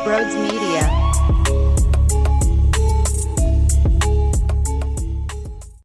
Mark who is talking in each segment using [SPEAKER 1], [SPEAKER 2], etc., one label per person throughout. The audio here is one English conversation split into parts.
[SPEAKER 1] Broads Media.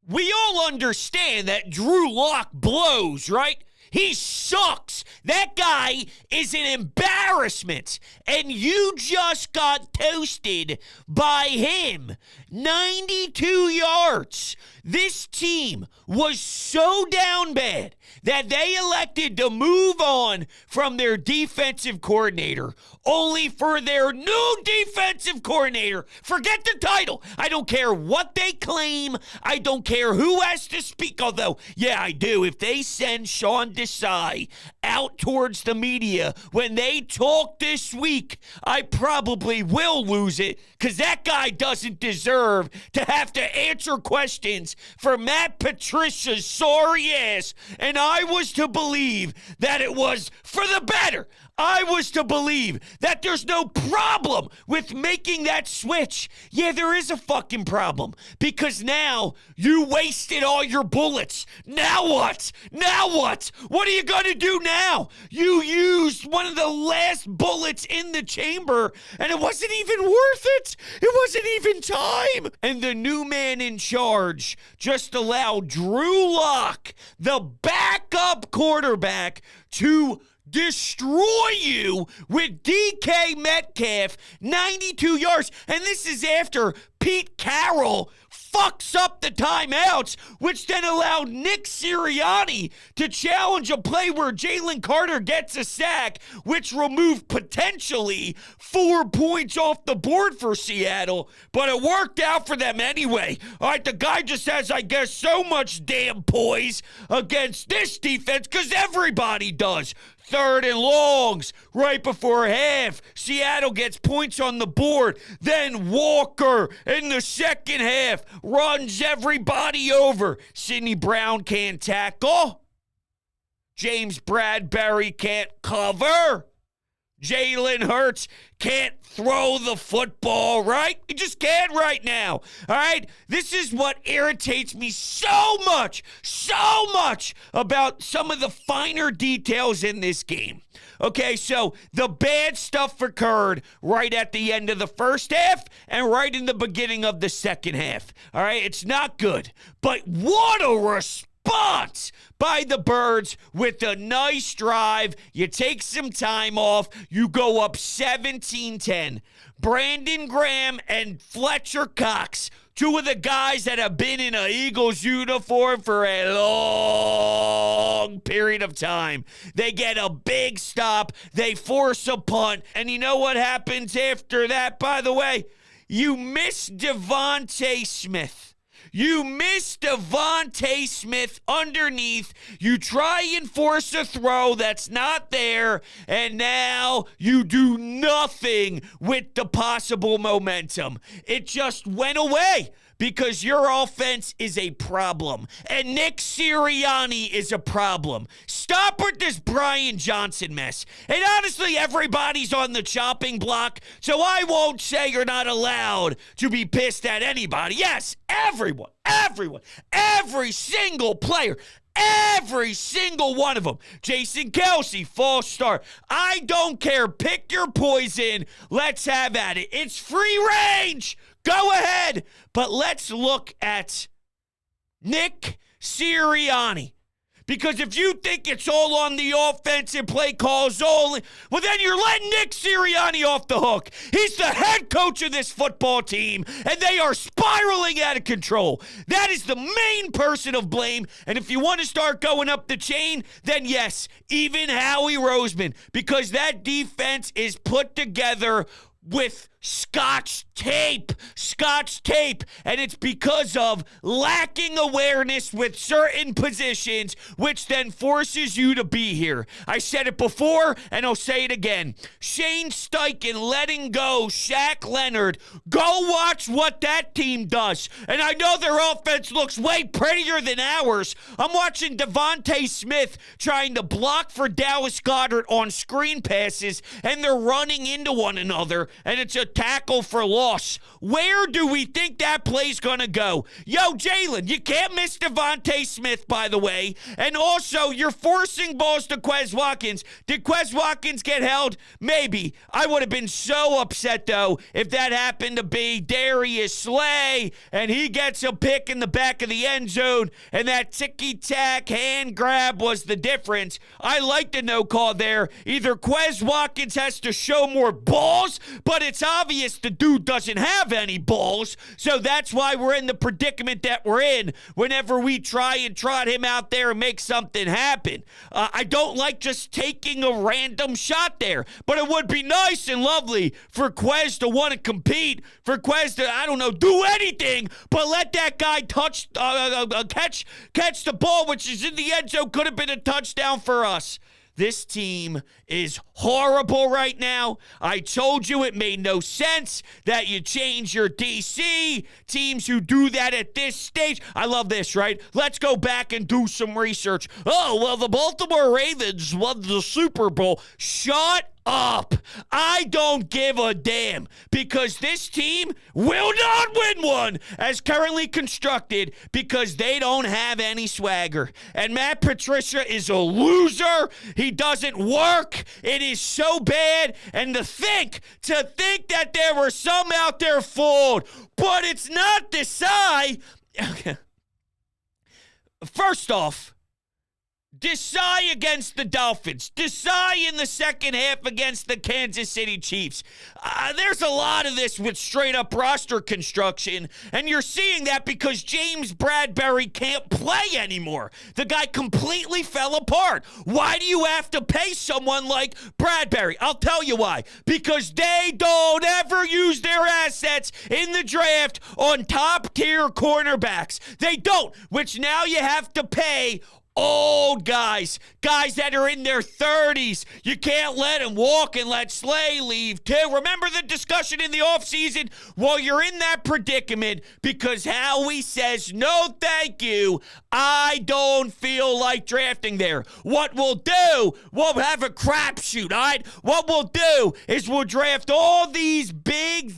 [SPEAKER 2] We all understand that Drew Lock blows, right? He sucks. That guy is an embarrassment. And you just got toasted by him. 92 yards. This team was so down bad that they elected to move on from their defensive coordinator, only for their new defensive coordinator. Forget the title. I don't care what they claim. I don't care who has to speak. Although, yeah, I do. If they send Sean Desai out towards the media when they talk this week, I probably will lose it, because that guy doesn't deserve to have to answer questions for Matt Patricia's sorry ass. And I was to believe that it was for the better. I was to believe that there's no problem with making that switch. Yeah, there is a fucking problem, because now you wasted all your bullets. Now what? Now what? What are you going to do now? You used one of the last bullets in the chamber, and it wasn't even worth it. It wasn't even time. And the new man in charge just allowed Drew Lock, the backup quarterback, to destroy you with DK Metcalf, 92 yards. And this is after Pete Carroll fucks up the timeouts, which then allowed Nick Sirianni to challenge a play where Jalen Carter gets a sack, which removed potentially 4 points off the board for Seattle. But it worked out for them anyway. All right, the guy just has, I guess, so much damn poise against this defense, because everybody does. 3rd and longs right before half. Seattle gets points on the board. Then Walker in the second half runs everybody over. Sidney Brown can't tackle. James Bradbury can't cover. Jalen Hurts can't throw the football, right? He just can't right now, all right? This is what irritates me so much about some of the finer details in this game. Okay, so the bad stuff occurred right at the end of the first half and right in the beginning of the second half, all right? It's not good, but what a response by the Birds with a nice drive. You take some time off. You go up 17-10. Brandon Graham and Fletcher Cox, two of the guys that have been in an Eagles uniform for a long period of time. They get a big stop. They force a punt. And you know what happens after that, by the way? You miss Devontae Smith. You miss Devontae Smith underneath. You try and force a throw that's not there, and now you do nothing with the possible momentum. It just went away, because your offense is a problem, and Nick Sirianni is a problem. Stop with this Brian Johnson mess. And honestly, everybody's on the chopping block, so I won't say you're not allowed to be pissed at anybody. Yes, everyone, every single player, every single one of them. Jason Kelce, false start. I don't care. Pick your poison. Let's have at it. It's free range. Go ahead. But let's look at Nick Sirianni. Because if you think it's all on the offensive play calls only, well, then you're letting Nick Sirianni off the hook. He's the head coach of this football team, and they are spiraling out of control. That is the main person of blame. And if you want to start going up the chain, then yes, even Howie Roseman, because that defense is put together with Scotch tape, and it's because of lacking awareness with certain positions, which then forces you to be here. I said it before, and I'll say it again. Shane Steichen letting go Shaq Leonard. Go watch what that team does. And I know their offense looks way prettier than ours. I'm watching Devontae Smith trying to block for Dallas Goedert on screen passes, and they're running into one another, and it's a tackle for loss. Where do we think that play's going to go? Yo, Jalen, you can't miss Devontae Smith, by the way. And also, you're forcing balls to Quez Watkins. Did Quez Watkins get held? Maybe. I would have been so upset, though, if that happened to be Darius Slay, and he gets a pick in the back of the end zone, and that ticky-tack hand grab was the difference. I like the no call there. Either Quez Watkins has to show more balls, but it's obvious the dude doesn't have any balls, so that's why we're in the predicament that we're in whenever we try and trot him out there and make something happen. I don't like just taking a random shot there, but it would be nice and lovely for Quez to want to compete, for Quez to, I don't know, do anything, but let that guy catch the ball, which is in the end zone, could have been a touchdown for us. This team is horrible right now. I told you it made no sense that you change your DC. Teams who do that at this stage. I love this, right? Let's go back and do some research. Oh, well, the Baltimore Ravens won the Super Bowl. Shut up. I don't give a damn because this team will not win one as currently constructed because they don't have any swagger. And Matt Patricia is a loser. He doesn't work. It is so bad. And to think that there were some out there fooled, but it's not Desai. First off, Desai against the Dolphins. Desai in the second half against the Kansas City Chiefs. There's a lot of this with straight-up roster construction, and you're seeing that because James Bradbury can't play anymore. The guy completely fell apart. Why do you have to pay someone like Bradbury? I'll tell you why. Because they don't ever use their assets in the draft on top-tier cornerbacks. They don't, which now you have to pay old guys that are in their 30s. You can't let them walk and let Slay leave too. Remember the discussion in the offseason? Well, you're in that predicament because Howie says, no thank you. I don't feel like drafting there. What we'll do, we'll have a crapshoot, all right? What we'll do is we'll draft all these big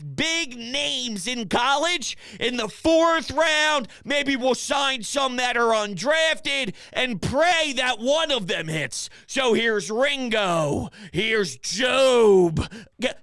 [SPEAKER 2] names in college in the 4th round. Maybe we'll sign some that are undrafted and pray that one of them hits. So here's Ringo. Here's Job.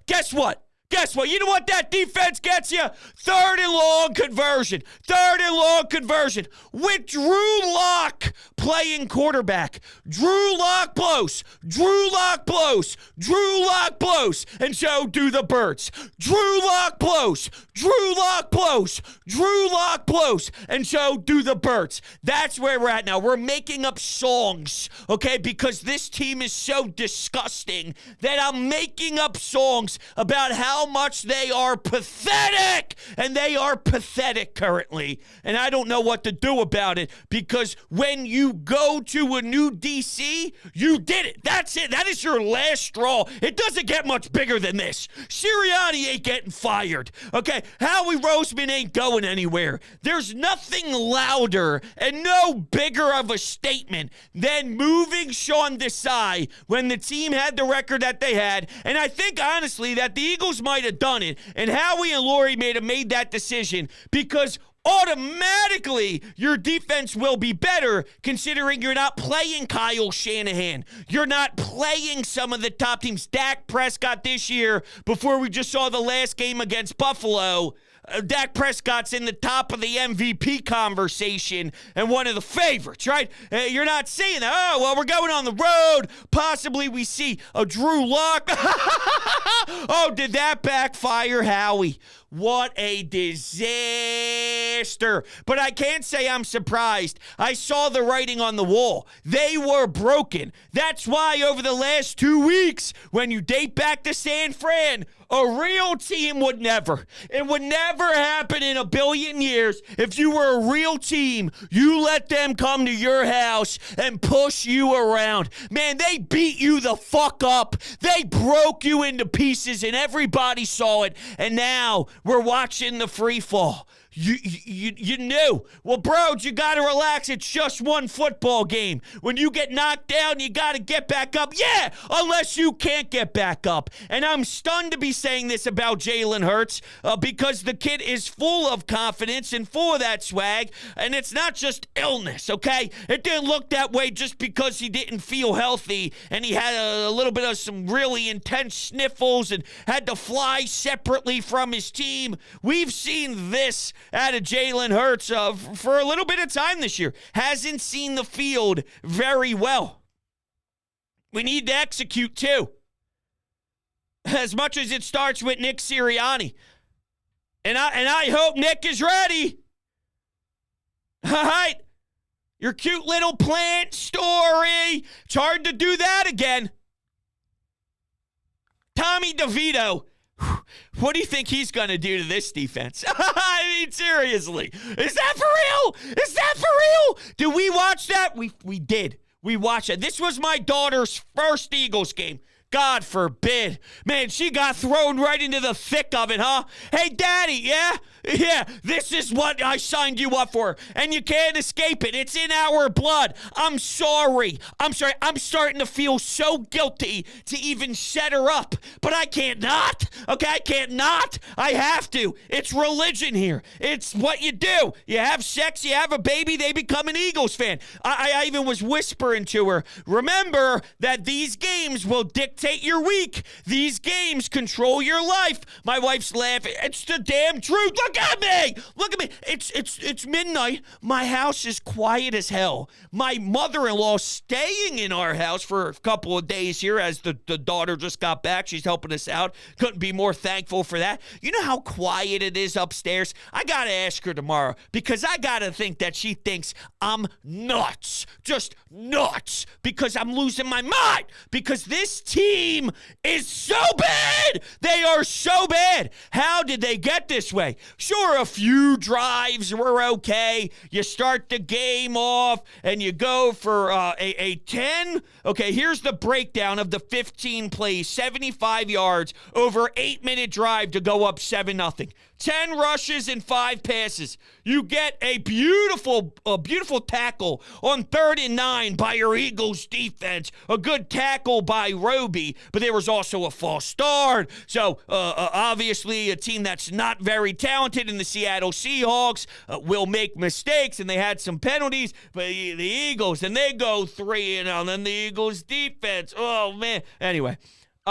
[SPEAKER 2] Guess what? You know what that defense gets you? 3rd and long conversion. 3rd and long conversion. With Drew Lock playing quarterback. Drew Lock blows. Drew Lock blows. Drew Lock blows. And so do the Birds. Drew Lock blows. Drew Lock blows. Drew Lock blows. And so do the Birds. That's where we're at now. We're making up songs, okay? Because this team is so disgusting that I'm making up songs about how much they are pathetic. And they are pathetic currently. And I don't know what to do about it because when you go to a new DC, you did it. That's it. That is your last straw. It doesn't get much bigger than this. Sirianni ain't getting fired. Okay, Howie Roseman ain't going anywhere. There's nothing louder and no bigger of a statement than moving Sean Desai when the team had the record that they had. And I think, honestly, that the Eagles might have done it. And Howie and Laurie made that decision because automatically your defense will be better considering you're not playing Kyle Shanahan. You're not playing some of the top teams. Dak Prescott this year, before we just saw the last game against Buffalo, Dak Prescott's in the top of the MVP conversation and one of the favorites, right? You're not seeing that. Oh, well, we're going on the road. Possibly we see a Drew Lock. Oh, did that backfire, Howie? What a disaster. But I can't say I'm surprised. I saw the writing on the wall. They were broken. That's why over the last 2 weeks, when you date back to San Fran, a real team would never. It would never happen in a billion years. If you were a real team, you let them come to your house and push you around. Man, they beat you the fuck up. They broke you into pieces and everybody saw it. And now we're watching the free fall. You knew. Well, bro, you got to relax. It's just one football game. When you get knocked down, you got to get back up. Yeah, unless you can't get back up. And I'm stunned to be saying this about Jalen Hurts because the kid is full of confidence and full of that swag. And it's not just illness, okay? It didn't look that way just because he didn't feel healthy and he had a little bit of some really intense sniffles and had to fly separately from his team. We've seen this out of Jalen Hurts for a little bit of time this year. Hasn't seen the field very well. We need to execute too. As much as it starts with Nick Sirianni. And I hope Nick is ready. All right. Your cute little plant story. It's hard to do that again. Tommy DeVito. What do you think he's going to do to this defense? I mean, seriously. Is that for real? Is that for real? Did we watch that? We did. We watched it. This was my daughter's first Eagles game. God forbid. Man, she got thrown right into the thick of it, huh? Hey, Daddy, yeah? Yeah, this is what I signed you up for, and you can't escape it. It's in our blood. I'm sorry. I'm starting to feel so guilty to even set her up, but I can't not. Okay, I can't not. I have to. It's religion here. It's what you do. You have sex, you have a baby, they become an Eagles fan. I even was whispering to her, remember that these games will dictate your week. These games control your life. My wife's laughing. It's the damn truth. Look at me. Look at me. It's midnight. My house is quiet as hell. My mother-in-law staying in our house for a couple of days here as the daughter just got back. She's helping us out. Couldn't be more thankful for that. You know how quiet it is upstairs? I got to ask her tomorrow because I got to think that she thinks I'm nuts. Just nuts because I'm losing my mind because this team is so bad. They are so bad. How did they get this way? Sure, a few drives were okay. You start the game off and you go for a 10. Okay, here's the breakdown of the 15 plays, 75 yards, over 8-minute drive to go up 7-0. 10 rushes and 5 passes. You get a beautiful tackle on 3rd and 9 by your Eagles defense. A good tackle by Roby, but there was also a false start. So, obviously, a team that's not very talented in the Seattle Seahawks will make mistakes, and they had some penalties. But the Eagles, and they go 3-0, and then the Eagles defense. Oh, man. Anyway.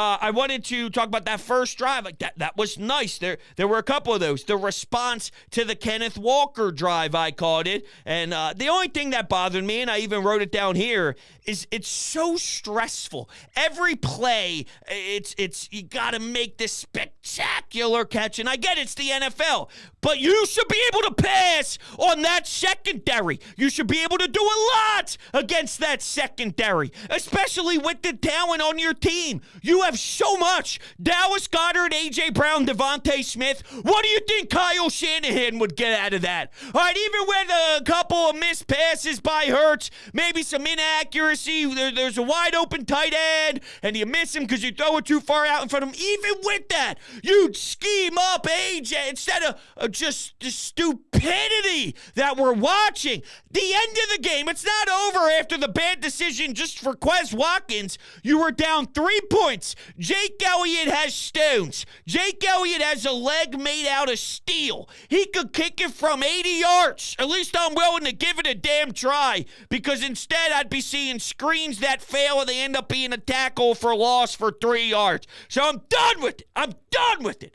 [SPEAKER 2] I wanted to talk about that first drive. Like that was nice. There were a couple of those. The response to the Kenneth Walker drive, I called it. And the only thing that bothered me, and I even wrote it down here, is it's so stressful. Every play, it's you got to make this spectacular catch. And I get it's the NFL, but you should be able to pass on that secondary. You should be able to do a lot against that secondary, especially with the talent on your team. You have so much. Dallas Goedert, A.J. Brown, Devontae Smith. What do you think Kyle Shanahan would get out of that? All right, even with a couple of missed passes by Hurts, maybe some inaccuracy, there's a wide open tight end, and you miss him because you throw it too far out in front of him. Even with that, you'd scheme up A.J. instead of just the stupidity that we're watching. The end of the game, it's not over after the bad decision just for Quez Watkins. You were down 3 points. Jake Elliott has stones. Jake Elliott has a leg made out of steel. He could kick it from 80 yards. At least I'm willing to give it a damn try because instead I'd be seeing screens that fail and they end up being a tackle for loss for 3 yards. So I'm done with it. I'm done with it.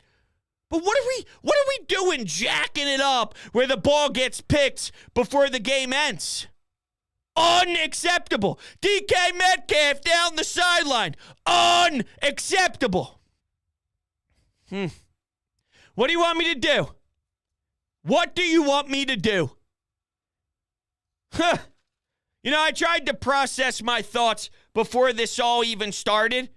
[SPEAKER 2] But what are we doing jacking it up where the ball gets picked before the game ends? Unacceptable. DK Metcalf down the sideline. Unacceptable. What do you want me to do? What do you want me to do? You know, I tried to process my thoughts before this all even started.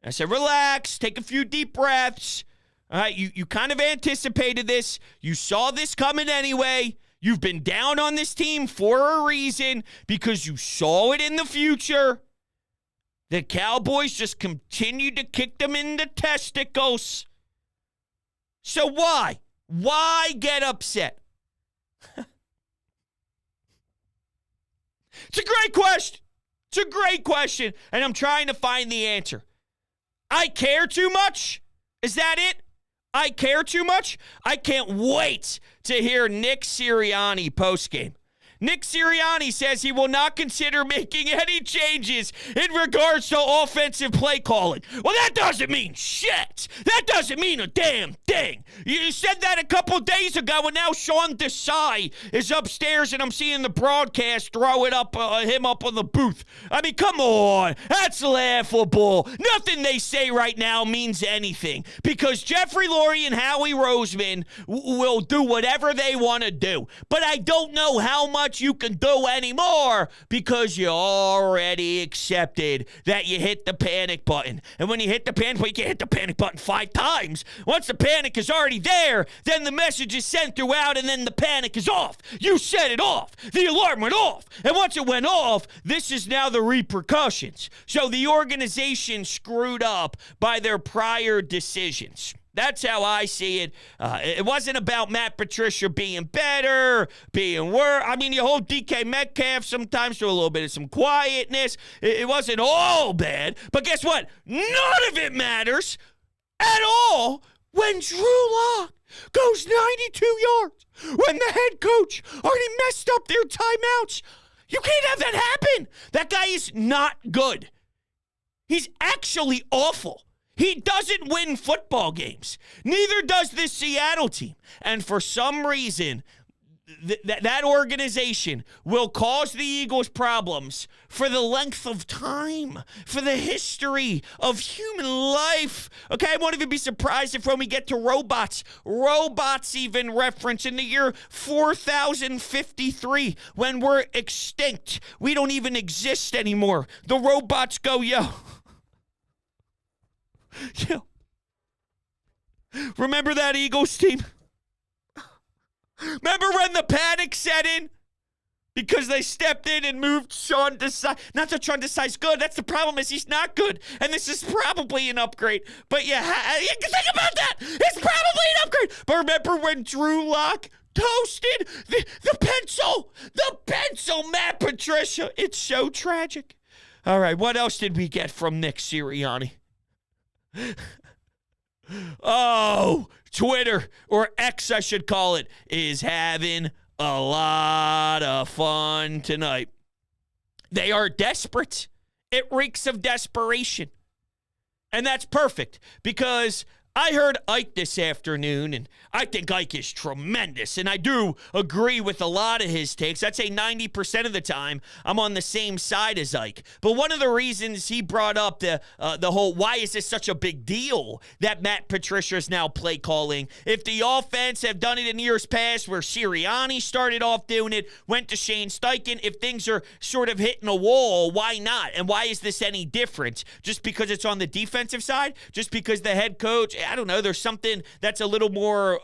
[SPEAKER 2] I said, relax, take a few deep breaths. All right, you kind of anticipated this. You saw this coming anyway. You've been down on this team for a reason because you saw it in the future. The Cowboys just continued to kick them in the testicles. So why? Why get upset? It's a great question. It's a great question, and I'm trying to find the answer. I care too much? Is that it? I care too much? I can't wait to hear Nick Sirianni postgame. Nick Sirianni says he will not consider making any changes in regards to offensive play calling. Well, that doesn't mean shit. That doesn't mean a damn thing. You said that a couple days ago, and now Sean Desai is upstairs, and I'm seeing the broadcast throw it up, him up on the booth. I mean, come on. That's laughable. Nothing they say right now means anything because Jeffrey Lurie and Howie Roseman will do whatever they want to do. But I don't know how much you can do anymore because you already accepted that you hit the panic button. And when you hit the panic button, you can't hit the panic button 5 times. Once the panic is already there, then the message is sent throughout and then the panic is off. You set it off. The alarm went off. And once it went off, this is now the repercussions. So the organization screwed up by their prior decisions. That's how I see it. It wasn't about Matt Patricia being better, being worse. I mean, you hold DK Metcalf sometimes to a little bit of some quietness. It wasn't all bad. But guess what? None of it matters at all when Drew Lock goes 92 yards, when the head coach already messed up their timeouts. You can't have that happen. That guy is not good. He's actually awful. He doesn't win football games. Neither does this Seattle team. And for some reason, that organization will cause the Eagles problems for the length of time, for the history of human life. Okay, I won't even be surprised if when we get to robots even reference in the year 4053, when we're extinct, we don't even exist anymore. The robots go, yo. Remember that Eagles team? Remember when the panic set in? Because they stepped in and moved Sean Desai. Not that Sean Desai's good. That's the problem is he's not good. And this is probably an upgrade. But you think about that. It's probably an upgrade. But remember when Drew Lock toasted the pencil, Matt Patricia. It's so tragic. All right, what else did we get from Nick Sirianni? Oh, Twitter, or X I should call it, is having a lot of fun tonight. They are desperate. It reeks of desperation. And that's perfect because I heard Ike this afternoon, and I think Ike is tremendous, and I do agree with a lot of his takes. I'd say 90% of the time I'm on the same side as Ike. But one of the reasons he brought up the whole, why is this such a big deal that Matt Patricia is now play calling? If the offense have done it in years past where Sirianni started off doing it, went to Shane Steichen, if things are sort of hitting a wall, why not? And why is this any different? Just because it's on the defensive side? Just because the head coach, I don't know, there's something that's a little more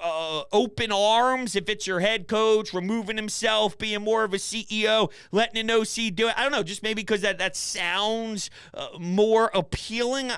[SPEAKER 2] open arms if it's your head coach, removing himself, being more of a CEO, letting an OC do it. I don't know, just maybe because that sounds more appealing.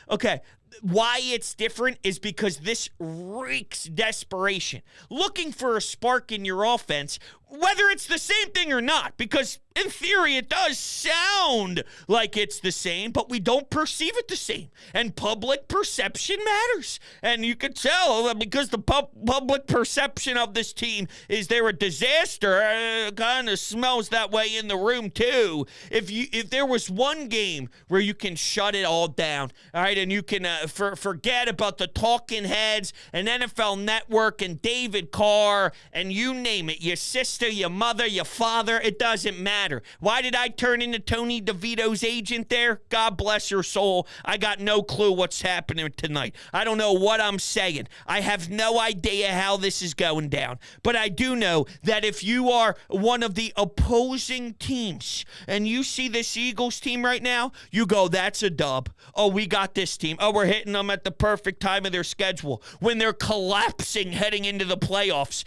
[SPEAKER 2] Okay. Why it's different is because this reeks desperation. Looking for a spark in your offense, whether it's the same thing or not, because in theory it does sound like it's the same, but we don't perceive it the same. And public perception matters. And you can tell because the public perception of this team is they're a disaster. Kind of smells that way in the room too. If there was one game where you can shut it all down, all right, and you can forget about the talking heads and NFL Network and David Carr and you name it, your sister, your mother, your father, it doesn't matter. Why did I turn into Tony DeVito's agent there? God bless your soul. I got no clue what's happening tonight. I don't know what I'm saying. I have no idea how this is going down. But I do know that if you are one of the opposing teams and you see this Eagles team right now, you go, that's a dub. Oh, we got this team. Oh, we're hitting them at the perfect time of their schedule when they're collapsing heading into the playoffs.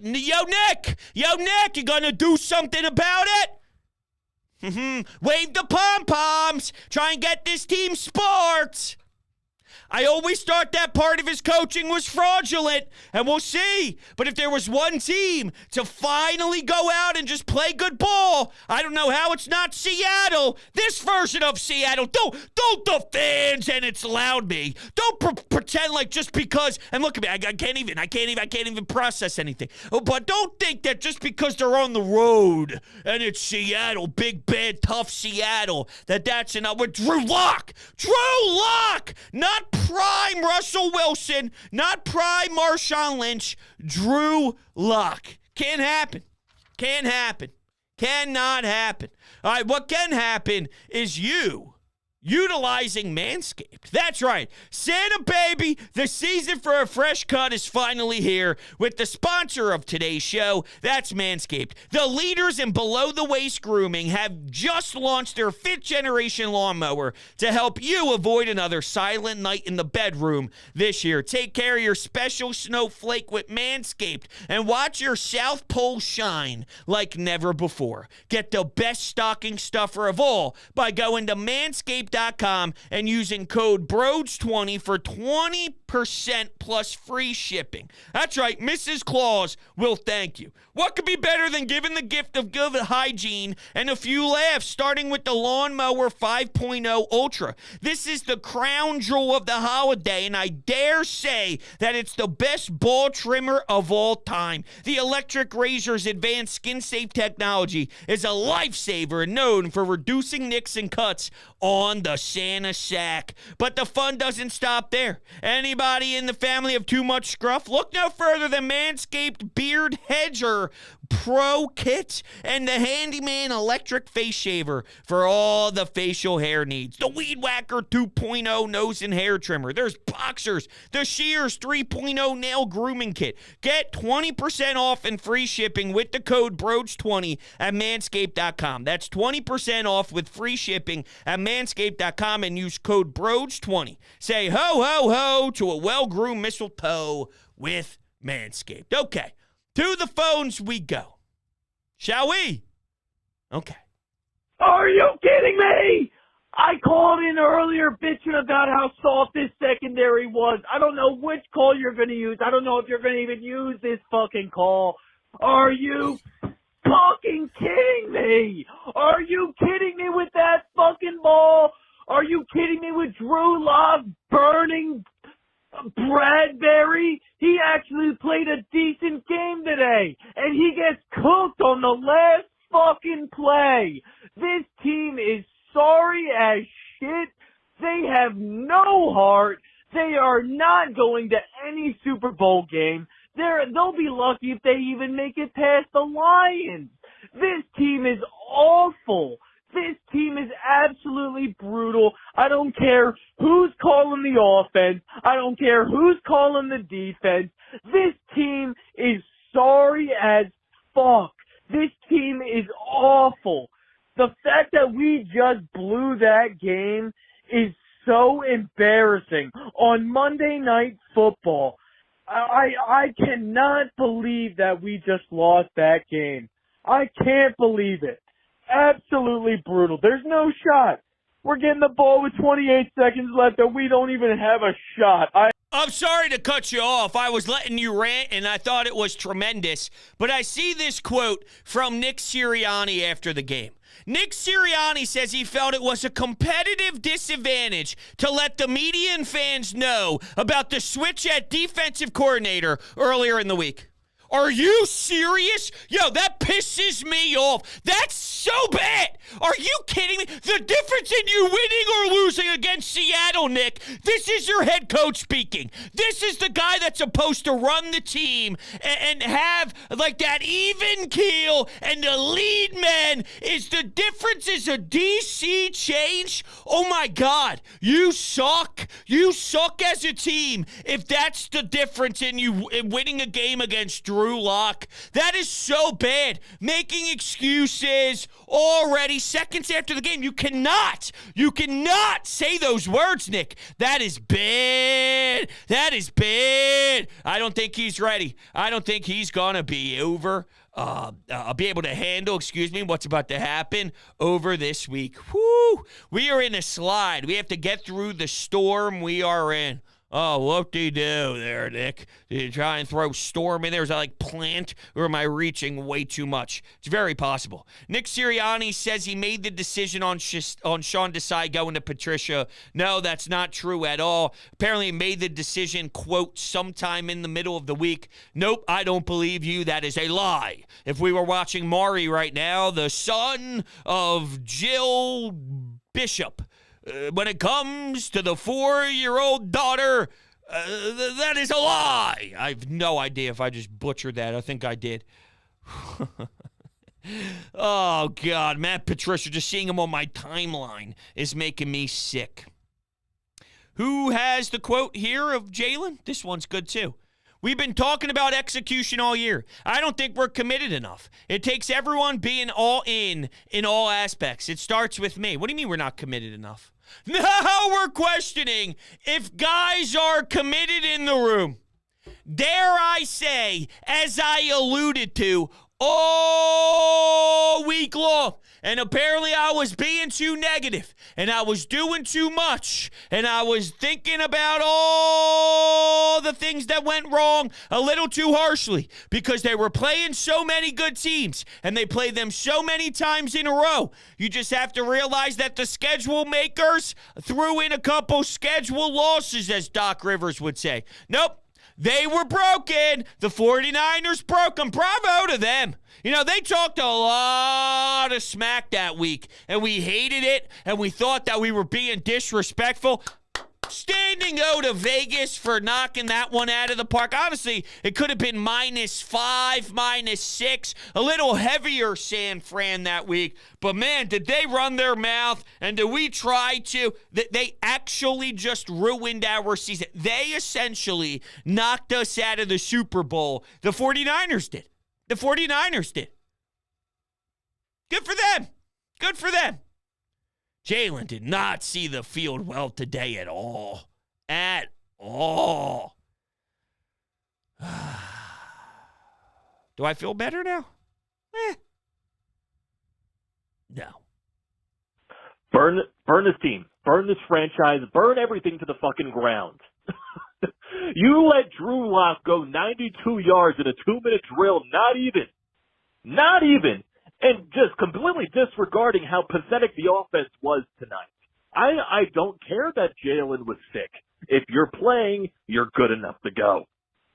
[SPEAKER 2] Yo, Nick, you gonna do something about it? Wave the pom-poms. Try and get this team sports. I always thought that part of his coaching was fraudulent, and we'll see. But if there was one team to finally go out and just play good ball, I don't know how it's not Seattle. This version of Seattle. Don't the fans, and it's loud me. Don't pretend like just because, and look at me, I can't even process anything. But don't think that just because they're on the road and it's Seattle, big, bad, tough Seattle, that's enough. With Drew Lock, not prime Russell Wilson, not prime Marshawn Lynch, Drew Lock. Can't happen. Cannot happen. All right, what can happen is you utilizing Manscaped. That's right. Santa baby, the season for a fresh cut is finally here with the sponsor of today's show. That's Manscaped. The leaders in below-the-waist grooming have just launched their 5th generation lawnmower to help you avoid another silent night in the bedroom this year. Take care of your special snowflake with Manscaped and watch your South Pole shine like never before. Get the best stocking stuffer of all by going to Manscaped.com and using code BROADS20 for 20% plus free shipping. That's right, Mrs. Claus will thank you. What could be better than giving the gift of good hygiene and a few laughs, starting with the Lawnmower 5.0 Ultra? This is the crown jewel of the holiday, and I dare say that it's the best ball trimmer of all time. The electric razor's advanced skin-safe technology is a lifesaver and known for reducing nicks and cuts on the Santa sack. But the fun doesn't stop there. Anybody in the family of too much scruff? Look no further than Manscaped Beard Hedger Pro Kit and the Handyman Electric Face Shaver for all the facial hair needs. The Weed Whacker 2.0 Nose and Hair Trimmer. There's Boxers. The Shears 3.0 Nail Grooming Kit. Get 20% off and free shipping with the code BROADS20 at Manscaped.com. That's 20% off with free shipping at Manscaped.com and use code BROADS20. Say ho, ho, ho to a well-groomed mistletoe with Manscaped. Okay. To the phones we go. Shall we? Okay.
[SPEAKER 1] Are you kidding me? I called in earlier bitching about how soft this secondary was. I don't know which call you're going to use. I don't know if you're going to even use this fucking call. Are you fucking kidding me? Are you kidding me with that fucking ball? Are you kidding me with Drew Lock burning Bradbury? He actually played a decent game today, and he gets cooked on the last fucking play. This team is sorry as shit. They have no heart. They are not going to any Super Bowl game. They'll be lucky if they even make it past the Lions. This team is awful. This team is absolutely brutal. I don't care who's calling the offense. I don't care who's calling the defense. This team is sorry as fuck. This team is awful. The fact that we just blew that game is so embarrassing on Monday Night Football. I cannot believe that we just lost that game. I can't believe it. Absolutely brutal. There's no shot. We're getting the ball with 28 seconds left and we don't even have a shot.
[SPEAKER 2] I'm sorry to cut you off. I was letting you rant, and I thought it was tremendous. But I see this quote from Nick Sirianni after the game. Nick Sirianni says he felt it was a competitive disadvantage to let the media and fans know about the switch at defensive coordinator earlier in the week. Are you serious? Yo, that pisses me off. That's so bad. Are you kidding me? The difference in you winning or losing against Seattle, Nick, this is your head coach speaking. This is the guy that's supposed to run the team and have like that even keel, and the lead man is the difference is a DC change. Oh my God, you suck. You suck as a team if that's the difference in you in winning a game against Drew Lock. That is so bad. Making excuses already seconds after the game. You cannot say those words, Nick. That is bad. That is bad. I don't think he's ready. I don't think he's going to be over be able to handle, what's about to happen over this week. Whoo! We are in a slide. We have to get through the storm we are in. Oh, what do you do there, Nick? Did you try and throw storm in there? Is that like plant, or am I reaching way too much? It's very possible. Nick Sirianni says he made the decision on Sean Desai going to Patricia. No, that's not true at all. Apparently he made the decision, quote, sometime in the middle of the week. Nope, I don't believe you. That is a lie. If we were watching Maury right now, the son of Jill Bishop, when it comes to the 4-year-old daughter, that is a lie. I have no idea if I just butchered that. I think I did. Oh, God. Matt Patricia, just seeing him on my timeline is making me sick. Who has the quote here of Jalen? This one's good, too. We've been talking about execution all year. I don't think we're committed enough. It takes everyone being all in all aspects. It starts with me. What do you mean we're not committed enough? Now we're questioning if guys are committed in the room. Dare I say, as I alluded to all week long, and apparently I was being too negative, and I was doing too much, and I was thinking about all the things that went wrong a little too harshly, because they were playing so many good teams, and they played them so many times in a row. You just have to realize that the schedule makers threw in a couple schedule losses, as Doc Rivers would say. Nope. They were broken. The 49ers broke them. Bravo to them. You know, they talked a lot of smack that week, and we hated it, and we thought that we were being disrespectful. Standing O to Vegas for knocking that one out of the park. Honestly, it could have been -5, -6, a little heavier San Fran that week. But, man, did they run their mouth, and did we try to? They actually just ruined our season. They essentially knocked us out of the Super Bowl. The 49ers did. The 49ers did. Good for them. Good for them. Jalen did not see the field well today at all. At all. Do I feel better now? No.
[SPEAKER 1] Burn this team. Burn this franchise. Burn everything to the fucking ground. You let Drew Lock go 92 yards in a 2-minute drill, not even. And just completely disregarding how pathetic the offense was tonight. I don't care that Jalen was sick. If you're playing, you're good enough to go.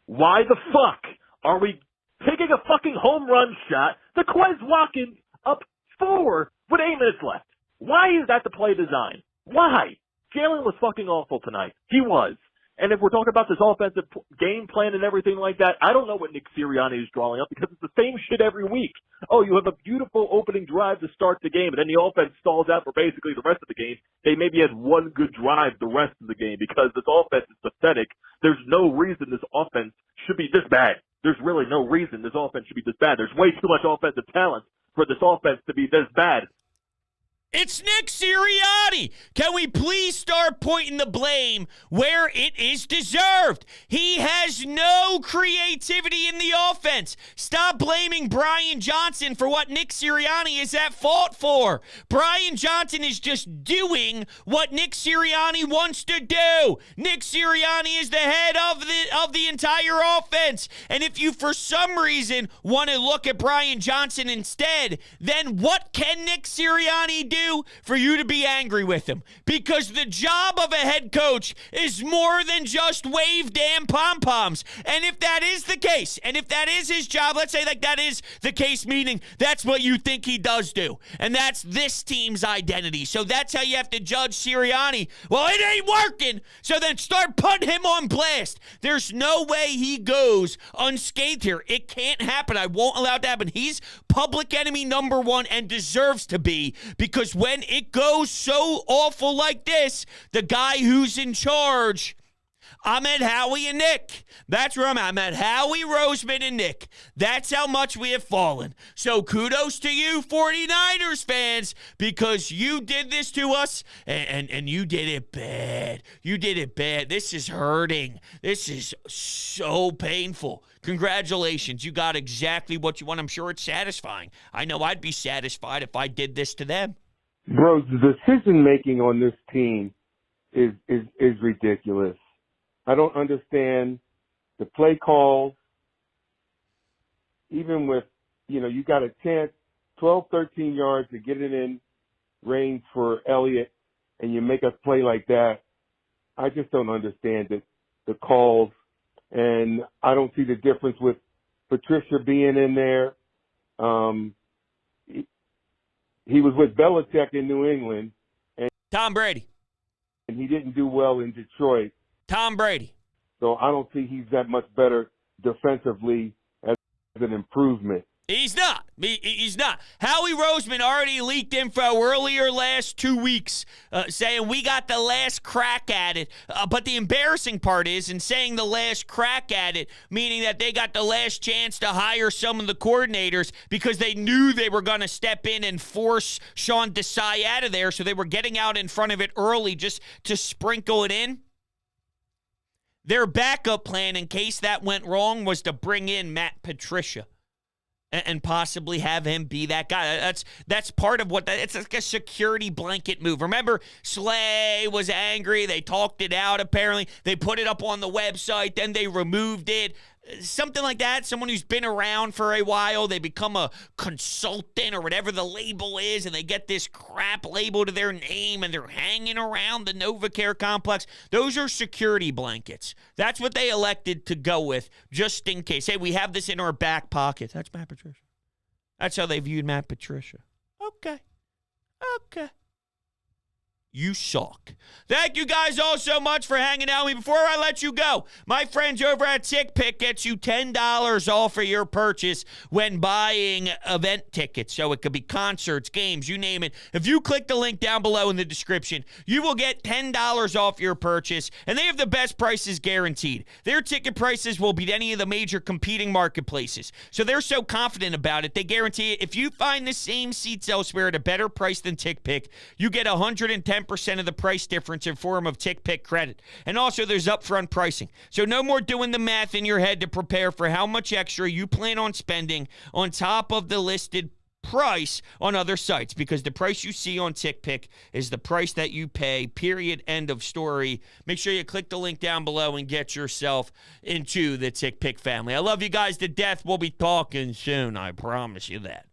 [SPEAKER 1] Why the fuck are we taking a fucking home run shot to Quez Watkins up 4 with 8 minutes left? Why is that the play design? Why? Jalen was fucking awful tonight. He was. And if we're talking about this offensive game plan and everything like that, I don't know what Nick Sirianni is drawing up, because it's the same shit every week. Oh, you have a beautiful opening drive to start the game, and then the offense stalls out for basically the rest of the game. They maybe had one good drive the rest of the game because this offense is pathetic. There's no reason this offense should be this bad. There's really no reason this offense should be this bad. There's way too much offensive talent for this offense to be this bad.
[SPEAKER 2] It's Nick Sirianni. Can we please start pointing the blame where it is deserved? He has no creativity in the offense. Stop blaming Brian Johnson for what Nick Sirianni is at fault for. Brian Johnson is just doing what Nick Sirianni wants to do. Nick Sirianni is the head of the entire offense. And if you, for some reason, want to look at Brian Johnson instead, then what can Nick Sirianni do for you to be angry with him? Because the job of a head coach is more than just wave damn pom-poms. And if that is the case, and if that is his job, let's say like that is the case, meaning that's what you think he does do, and that's this team's identity. So that's how you have to judge Sirianni. Well, it ain't working, so then start putting him on blast. There's no way he goes unscathed here. It can't happen. I won't allow it to happen. He's public enemy number one and deserves to be, because when it goes so awful like this, the guy who's in charge, I'm at Howie and Nick. That's where I'm at. I'm at Howie, Roseman, and Nick. That's how much we have fallen. So kudos to you, 49ers fans, because you did this to us, and you did it bad. You did it bad. This is hurting. This is so painful. Congratulations. You got exactly what you want. I'm sure it's satisfying. I know I'd be satisfied if I did this to them.
[SPEAKER 3] Bro, the decision-making on this team is ridiculous. I don't understand the play calls. Even with, you got a chance, 12, 13 yards to get it in range for Elliott, and you make a play like that. I just don't understand it, the calls. And I don't see the difference with Patricia being in there. He was with Belichick in New England. And
[SPEAKER 2] Tom Brady.
[SPEAKER 3] And he didn't do well in Detroit.
[SPEAKER 2] Tom Brady.
[SPEAKER 3] So I don't think he's that much better defensively as an improvement.
[SPEAKER 2] He's not. He's not. Howie Roseman already leaked info earlier last 2 weeks saying we got the last crack at it. But the embarrassing part is in saying the last crack at it, meaning that they got the last chance to hire some of the coordinators because they knew they were going to step in and force Sean Desai out of there. So they were getting out in front of it early just to sprinkle it in. Their backup plan in case that went wrong was to bring in Matt Patricia and possibly have him be that guy. That's part of what it's like a security blanket move. Remember, Slay was angry. They talked it out, apparently. They put it up on the website. Then they removed it. Something like that. Someone who's been around for a while. They become a consultant or whatever the label is, and they get this crap label to their name, and they're hanging around the NovaCare complex. Those are security blankets. That's what they elected to go with, just in case. Hey, we have this in our back pocket. That's Matt Patricia. That's how they viewed Matt Patricia. Okay. You suck. Thank you guys all so much for hanging out with me. Before I let you go, my friends over at TickPick gets you $10 off for your purchase when buying event tickets. So it could be concerts, games, you name it. If you click the link down below in the description, you will get $10 off your purchase, and they have the best prices guaranteed. Their ticket prices will beat any of the major competing marketplaces. So they're so confident about it, they guarantee it. If you find the same seats elsewhere at a better price than TickPick, you get 110% of the price difference in form of TickPick credit. And also there's upfront pricing. So no more doing the math in your head to prepare for how much extra you plan on spending on top of the listed price on other sites, because the price you see on TickPick is the price that you pay, period, end of story. Make sure you click the link down below and get yourself into the TickPick family. I love you guys to death. We'll be talking soon. I promise you that.